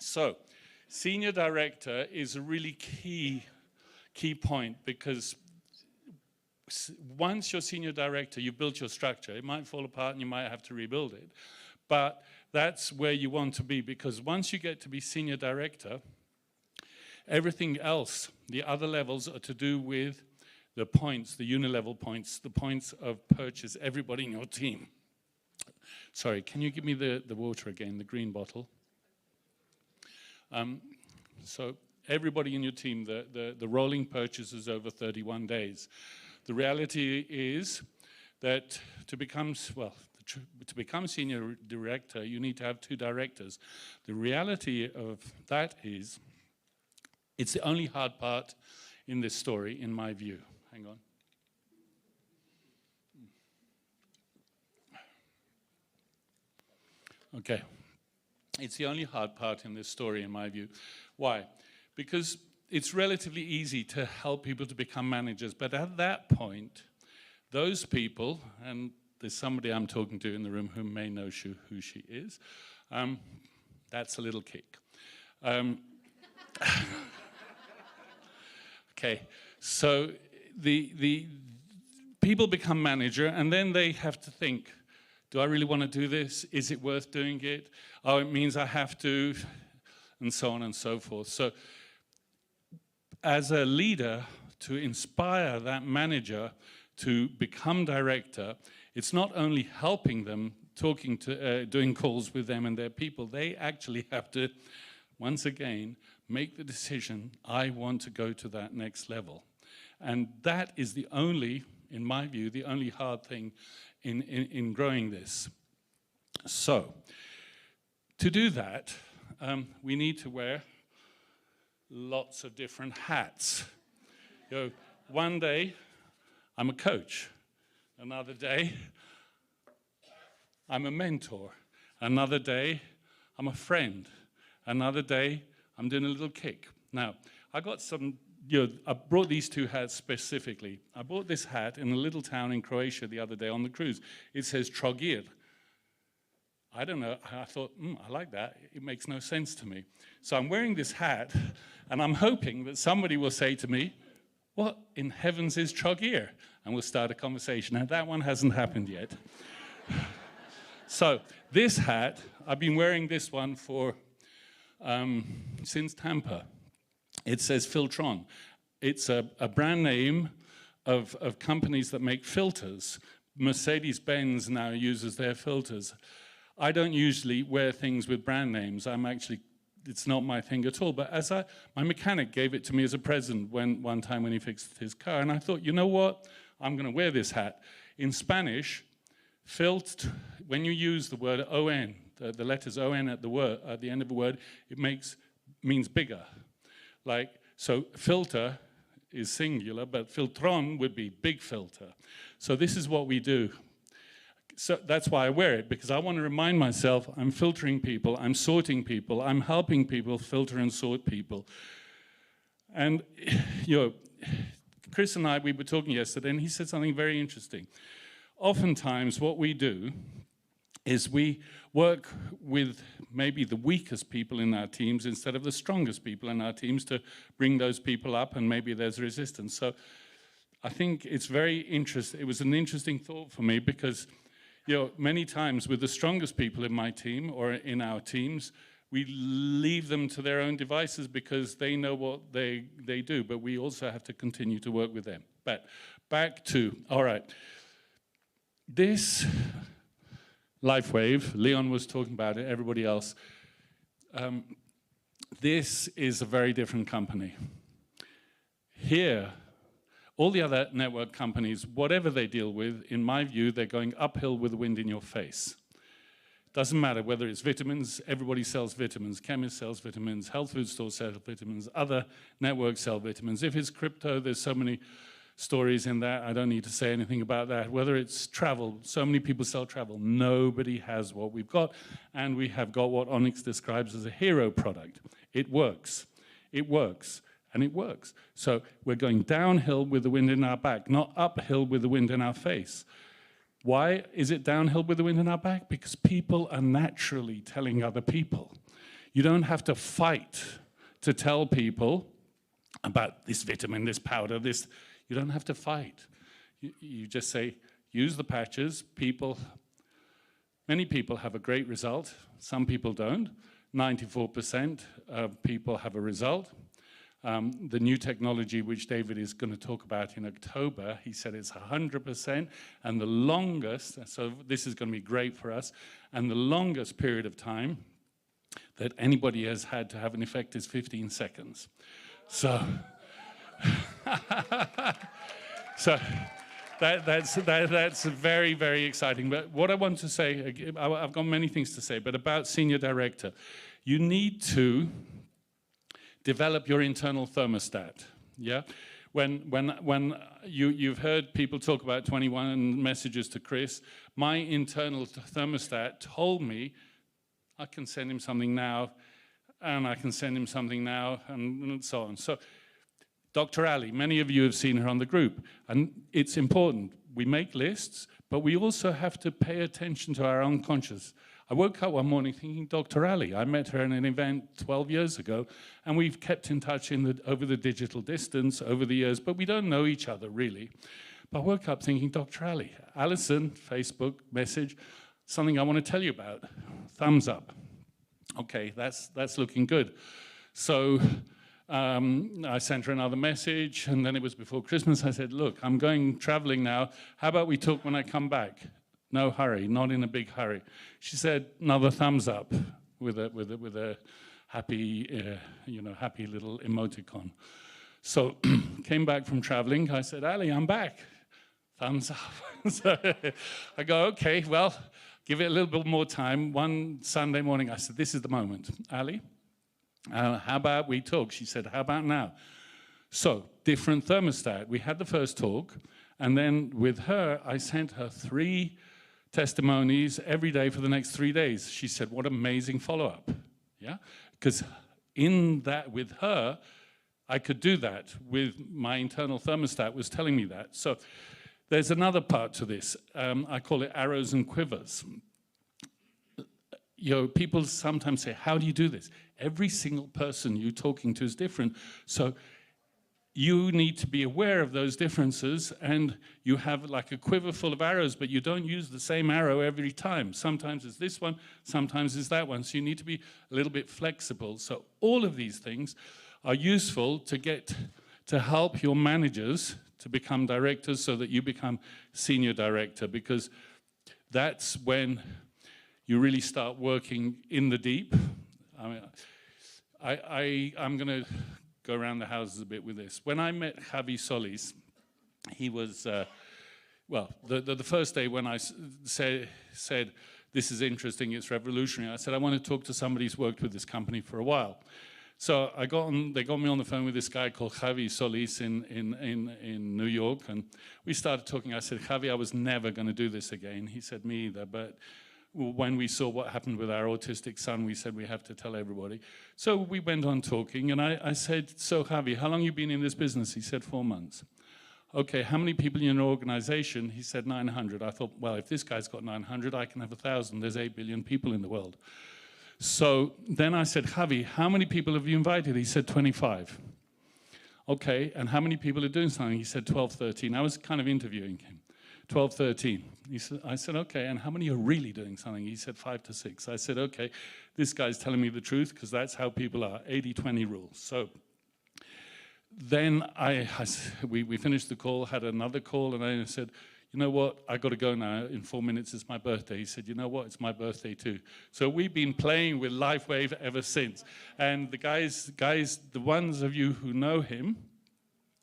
So, senior director is a really key point, because once you're senior director, you've built your structure. It might fall apart and you might have to rebuild it. But that's where you want to be, because once you get to be senior director, everything else, the other levels, are to do with the points, the unilevel points, the points of purchase, everybody in your team. Sorry, can you give me the water again, the green bottle? So everybody in your team, the rolling purchases over 31 days. The reality is that to become senior director, you need to have 2 directors. The reality of that is, it's the only hard part in this story, in my view. Hang on. Okay. It's the only hard part in this story, in my view. Why? Because it's relatively easy to help people to become managers, but at that point, those people, and there's somebody I'm talking to in the room who may know who she is, that's a little kick. Okay, so the people become manager, and then they have to think, do I really want to do this? Is it worth doing it? Oh, it means I have to, and so on and so forth. So as a leader, to inspire that manager to become director, it's not only helping them, talking to, doing calls with them and their people, they actually have to, once again, make the decision, I want to go to that next level. And that is the only, in my view, the only hard thing in growing this. So, to do that, we need to wear lots of different hats. You know, one day, I'm a coach. Another day, I'm a mentor. Another day, I'm a friend. Another day, I'm doing a little kick. Now, I got some, I brought these 2 hats specifically. I bought this hat in a little town in Croatia the other day on the cruise. It says Trogir. I don't know, I thought, I like that. It makes no sense to me. So I'm wearing this hat, and I'm hoping that somebody will say to me, what in heavens is Trogir? And we'll start a conversation. And that one hasn't happened yet. So this hat, I've been wearing this one for since Tampa. It says Filtron. It's a brand name of companies that make filters. Mercedes-Benz now uses their filters. I don't usually wear things with brand names. It's not my thing at all. But my mechanic gave it to me as a present one time when he fixed his car. And I thought, you know what? I'm going to wear this hat. In Spanish, when you use the word on, the letters on at the end of a word, it means bigger. Like, so filter is singular, but filtron would be big filter. So this is what we do. So that's why I wear it, because I want to remind myself I'm filtering people, I'm sorting people, I'm helping people filter and sort people. And, Chris and I, we were talking yesterday, and he said something very interesting. Oftentimes what we do is we work with maybe the weakest people in our teams instead of the strongest people in our teams to bring those people up, and maybe there's resistance. So I think it's very interesting. It was an interesting thought for me, because many times with the strongest people in my team or in our teams, we leave them to their own devices because they know what they do, but we also have to continue to work with them. But back to, all right, this LifeWave, Leon was talking about it, everybody else, this is a very different company. Here, all the other network companies, whatever they deal with, in my view, they're going uphill with the wind in your face. Doesn't matter whether it's vitamins, everybody sells vitamins, chemist sells vitamins, health food stores sell vitamins, other networks sell vitamins. If it's crypto, there's so many stories in that, I don't need to say anything about that. Whether it's travel, so many people sell travel. Nobody has what we've got, and we have got what Onyx describes as a hero product. It works, and it works. So we're going downhill with the wind in our back, not uphill with the wind in our face. Why is it downhill with the wind in our back? Because people are naturally telling other people. You don't have to fight to tell people about this vitamin, this powder, this. You don't have to fight. You just say, use the patches. Many people have a great result. Some people don't. 94% of people have a result. The new technology, which David is going to talk about in October, he said it's 100%, and the longest, so this is going to be great for us, and the longest period of time that anybody has had to have an effect is 15 seconds. So, so that's very, very exciting. But what I want to say, I've got many things to say, but about senior director, you need to develop your internal thermostat. Yeah, when you've heard people talk about 21 messages to Chris, my internal thermostat told me I can send him something now, and I can send him something now, and so on. So, Dr. Ali, many of you have seen her on the group, and it's important. We make lists, but we also have to pay attention to our unconscious. I woke up one morning thinking, Dr. Ali, I met her at an event 12 years ago, and we've kept in touch over the digital distance over the years, but we don't know each other really. But I woke up thinking, Dr. Ali, Alison, Facebook message, something I want to tell you about. Thumbs up. Okay, that's looking good. So I sent her another message, and then it was before Christmas. I said, look, I'm going traveling now. How about we talk when I come back? No hurry, not in a big hurry. She said, another thumbs up with a happy, happy little emoticon. So came back from traveling. I said, Ali, I'm back. Thumbs up. So I go, okay, well, give it a little bit more time. One Sunday morning, I said, this is the moment. Ali, how about we talk? She said, how about now? So, different thermostat. We had the first talk, and then with her, I sent her 3 testimonies every day for the next 3 days. She said, what amazing follow-up. Yeah? Because in that, with her, I could do that. With my internal thermostat was telling me that. So, there's another part to this. I call it arrows and quivers. People sometimes say, how do you do this? Every single person you're talking to is different. So you need to be aware of those differences, and you have like a quiver full of arrows, but you don't use the same arrow every time. Sometimes it's this one, sometimes it's that one. So you need to be a little bit flexible. So all of these things are useful to help your managers to become directors so that you become senior director, because that's when you really start working in the deep. I mean, I'm going to go around the houses a bit with this. When I met Javi Solis, he was, the first day when I said, this is interesting, it's revolutionary, I said, I want to talk to somebody who's worked with this company for a while. So they got me on the phone with this guy called Javi Solis in New York, and we started talking. I said, Javi, I was never going to do this again. He said, me either, but when we saw what happened with our autistic son, we said we have to tell everybody. So we went on talking, and I said, so Javi, how long have you been in this business? He said, 4 months. Okay, how many people in your organization? He said, 900. I thought, well, if this guy's got 900, I can have 1,000. There's 8 billion people in the world. So then I said, Javi, how many people have you invited? He said, 25. Okay, and how many people are doing something? He said, 12, 13. I was kind of interviewing him. 12, 13. I said, okay, and how many are really doing something? He said, 5 to 6. I said, okay, this guy's telling me the truth, because that's how people are, 80-20 rule. So then we finished the call, had another call, and I said, you know what, I got to go now. In 4 minutes, it's my birthday. He said, you know what, it's my birthday too. So we've been playing with LifeWave ever since. And the guys, the ones of you who know him,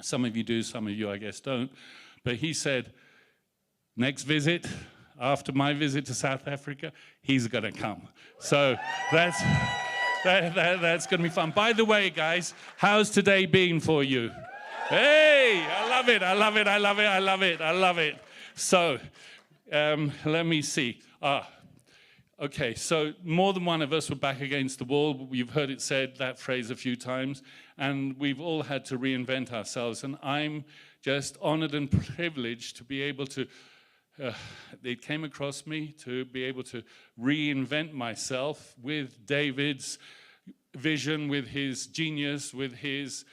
some of you do, some of you I guess don't, but he said, next visit, after my visit to South Africa, he's going to come. So that's going to be fun. By the way, guys, how's today been for you? Hey, I love it, I love it, I love it, I love it, I love it. So, let me see. Okay, so more than one of us were back against the wall. You've heard it said, that phrase a few times, and we've all had to reinvent ourselves. And I'm just honored and privileged to be able to, it came across me to be able to reinvent myself with David's vision, with his genius, with his,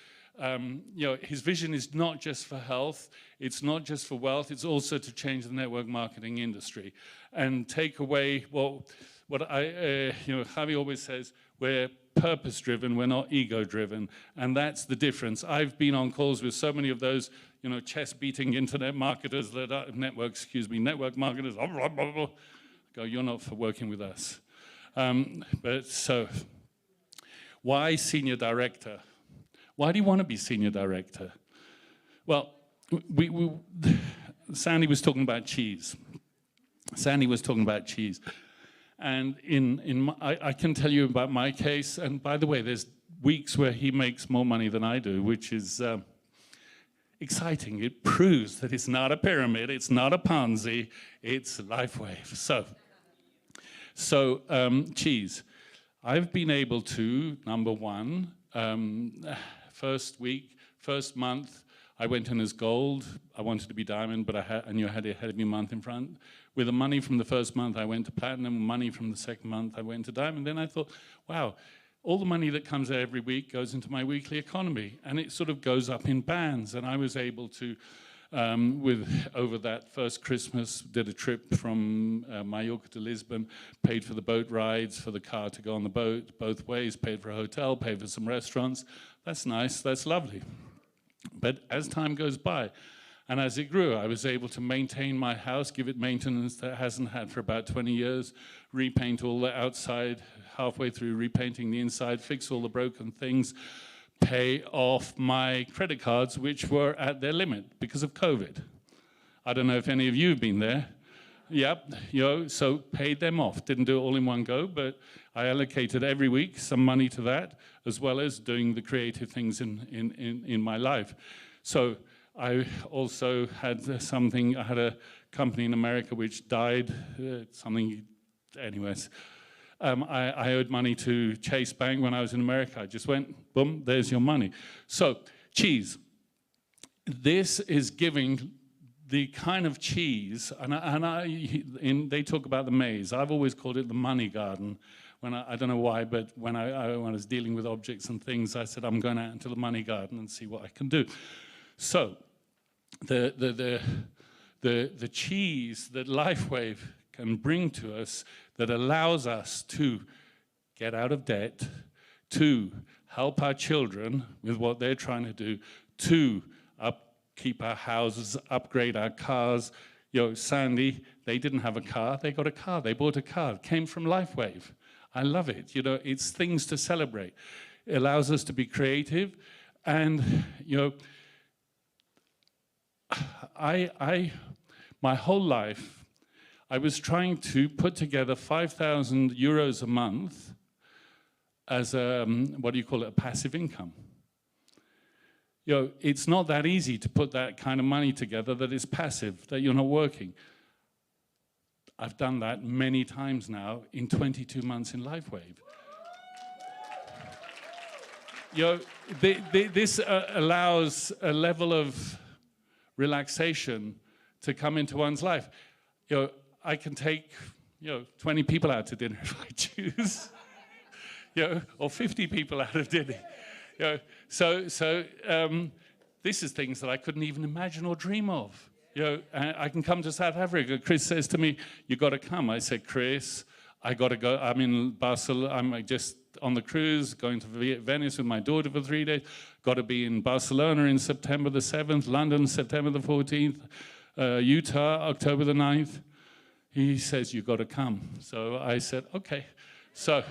his vision is not just for health, it's not just for wealth, it's also to change the network marketing industry and take away what Javi always says, we're purpose-driven, we're not ego-driven, and that's the difference. I've been on calls with so many of those, chest-beating internet marketers, network marketers, go, you're not for working with us. But so, why senior director? Why do you want to be senior director? Well, Sandy was talking about cheese. And I can tell you about my case, and by the way, there's weeks where he makes more money than I do, which is exciting. It proves that it's not a pyramid, it's not a Ponzi, it's LifeWave. So cheese. I've been able to, number one, first month, I went in as gold. I wanted to be diamond, but I knew I had a heavy month in front. With the money from the first month, I went to platinum. Money from the second month, I went to diamond. Then I thought, wow, all the money that comes out every week goes into my weekly economy, and it sort of goes up in bands. And I was able to, over that first Christmas, did a trip from Mallorca to Lisbon, paid for the boat rides, for the car to go on the boat both ways, paid for a hotel, paid for some restaurants. That's nice, that's lovely. But as time goes by, and as it grew, I was able to maintain my house, give it maintenance that it hasn't had for about 20 years, repaint all the outside, halfway through repainting the inside, fix all the broken things, pay off my credit cards, which were at their limit because of COVID. I don't know if any of you have been there. Yep, so paid them off. Didn't do it all in one go, but I allocated every week some money to that, as well as doing the creative things in my life. So I also had I had a company in America which died, anyways. I owed money to Chase Bank when I was in America. I just went, boom, there's your money. So, cheese. This is giving the kind of cheese, they talk about the maze. I've always called it the money garden. I don't know why, but when I was dealing with objects and things, I said, I'm going out into the money garden and see what I can do. So, the cheese that LifeWave can bring to us that allows us to get out of debt, to help our children with what they're trying to do, to keep our houses, upgrade our cars. Sandy, they didn't have a car, they got a car, they bought a car, it came from LifeWave. I love it, it's things to celebrate. It allows us to be creative, and my whole life, I was trying to put together 5,000 euros a month as a passive income. It's not that easy to put that kind of money together that is passive, that you're not working. I've done that many times now in 22 months in LifeWave. This allows a level of relaxation to come into one's life. I can take 20 people out to dinner if I choose, or 50 people out of dinner. This is things that I couldn't even imagine or dream of. I can come to South Africa. Chris says to me, "You got to come." I said, "Chris, I got to go. I'm in Barcelona. I'm just on the cruise, going to Venice with my daughter for 3 days. Got to be in Barcelona in September the 7th, London September the 14th, Utah October the 9th. He says, "You got to come." So I said, "Okay." So.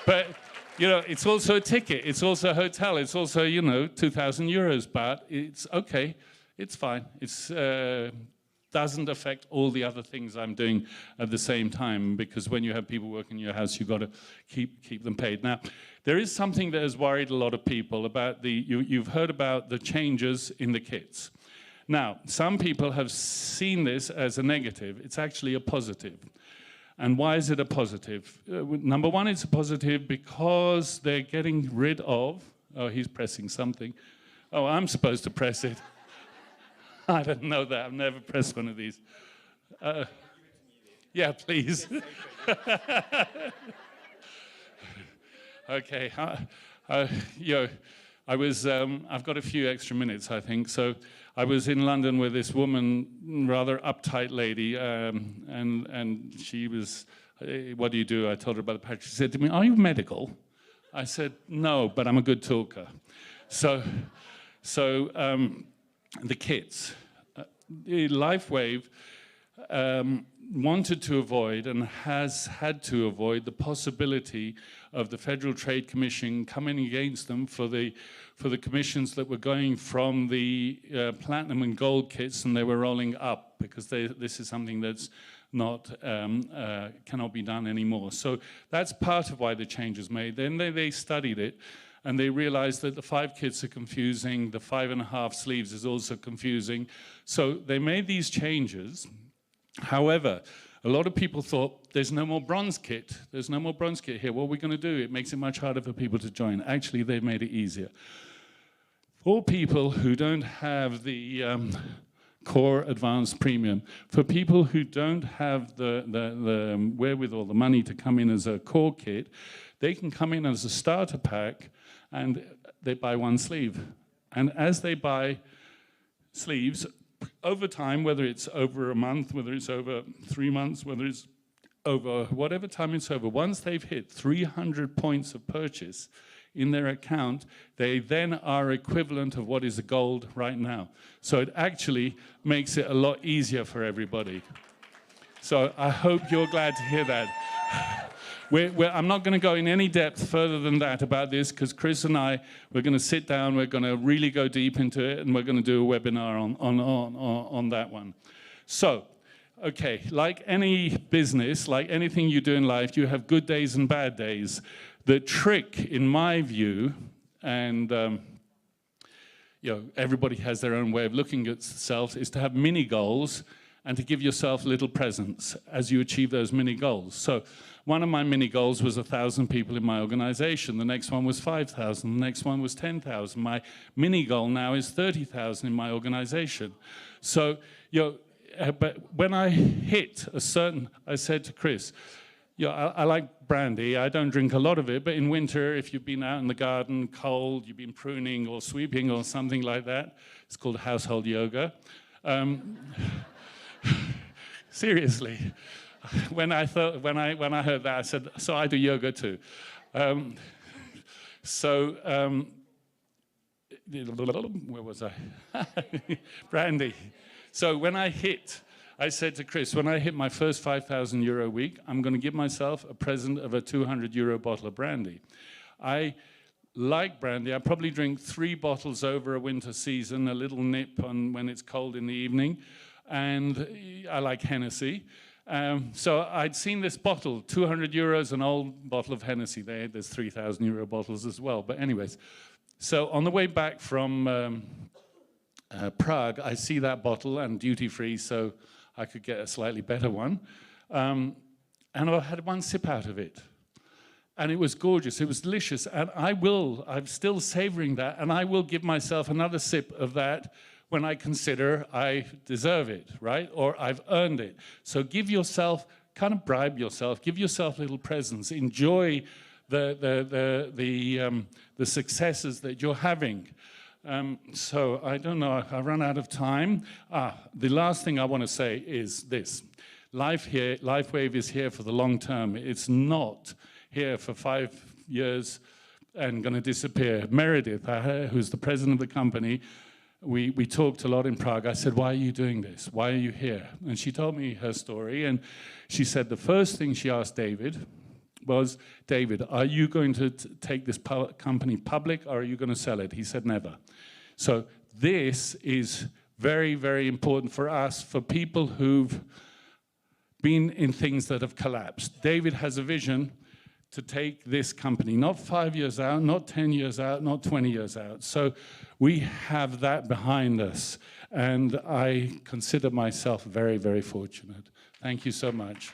But, it's also a ticket, it's also a hotel, it's also, 2,000 euros, but it's okay, it's fine. It's doesn't affect all the other things I'm doing at the same time, because when you have people working in your house, you've got to keep them paid. Now, there is something that has worried a lot of people about you've heard about the changes in the kits. Now, some people have seen this as a negative. It's actually a positive. And why is it a positive? Number one, it's a positive because they're getting rid of... Oh, he's pressing something. Oh, I'm supposed to press it. I don't know that. I've never pressed one of these. Yeah, please. Okay. I was. I've got a few extra minutes, I think. So I was in London with this woman, rather uptight lady, and she was. What do you do? I told her about the package. She said to me, "Are you medical?" I said, "No, but I'm a good talker." So the kits, LifeWave wanted to avoid and has had to avoid the possibility of the Federal Trade Commission coming against them for the commissions that were going from the platinum and gold kits, and they were rolling up because this is something that's not cannot be done anymore. So that's part of why the change was made. Then they studied it, and they realized that the 5 kits are confusing, the 5.5 sleeves is also confusing. So they made these changes. However, a lot of people thought, there's no more bronze kit. There's no more bronze kit here. What are we going to do? It makes it much harder for people to join. Actually, they've made it easier. For people who don't have the core advanced premium, for people who don't have the wherewithal, the money to come in as a core kit, they can come in as a starter pack and they buy 1 sleeve. And as they buy sleeves, over time, whether it's over a month, whether it's over 3 months, whether it's over whatever time it's over, once they've hit 300 points of purchase in their account, they then are equivalent of what is a gold right now. So it actually makes it a lot easier for everybody. So I hope you're glad to hear that. I'm not going to go in any depth further than that about this, because Chris and I, we're going to sit down, we're going to really go deep into it, and we're going to do a webinar on that one. So, okay, like any business, like anything you do in life, you have good days and bad days. The trick, in my view, and everybody has their own way of looking at themselves, is to have mini goals and to give yourself little presents as you achieve those mini goals. So one of my mini goals was 1,000 people in my organization. The next one was 5,000. The next one was 10,000. My mini goal now is 30,000 in my organization. So, but when I hit a certain, I said to Chris, I like brandy. I don't drink a lot of it, but in winter, if you've been out in the garden, cold, you've been pruning or sweeping or something like that, it's called household yoga. Seriously, when I heard that, I said, so I do yoga too. Where was I? Brandy. So I said to Chris, when I hit my first 5,000 euro week, I'm going to give myself a present of a 200 euro bottle of brandy. I like brandy. I probably drink 3 bottles over a winter season, a little nip when it's cold in the evening. And I like Hennessy. So I'd seen this bottle, 200 euros, an old bottle of Hennessy. There's 3,000 euro bottles as well. But anyways, so on the way back from Prague, I see that bottle and duty free, so I could get a slightly better one. And I had 1 sip out of it. And it was gorgeous, it was delicious. And I'm still savoring that, and I will give myself another sip of that when I consider I deserve it, right? Or I've earned it. So give yourself, kind of bribe yourself, give yourself little presents, enjoy the successes that you're having. So I don't know, I've run out of time. The last thing I want to say is this. LifeWave is here for the long term. It's not here for 5 years and going to disappear. Meredith, who's the president of the company, we talked a lot in Prague. I said, why are you doing this? Why are you here? And she told me her story, and she said the first thing she asked David was, David, are you going to take this company public, or are you going to sell it? He said, never. So this is very, very important for us, for people who've been in things that have collapsed. David has a vision to take this company, not 5 years out, not 10 years out, not 20 years out. So we have that behind us, and I consider myself very, very fortunate. Thank you so much.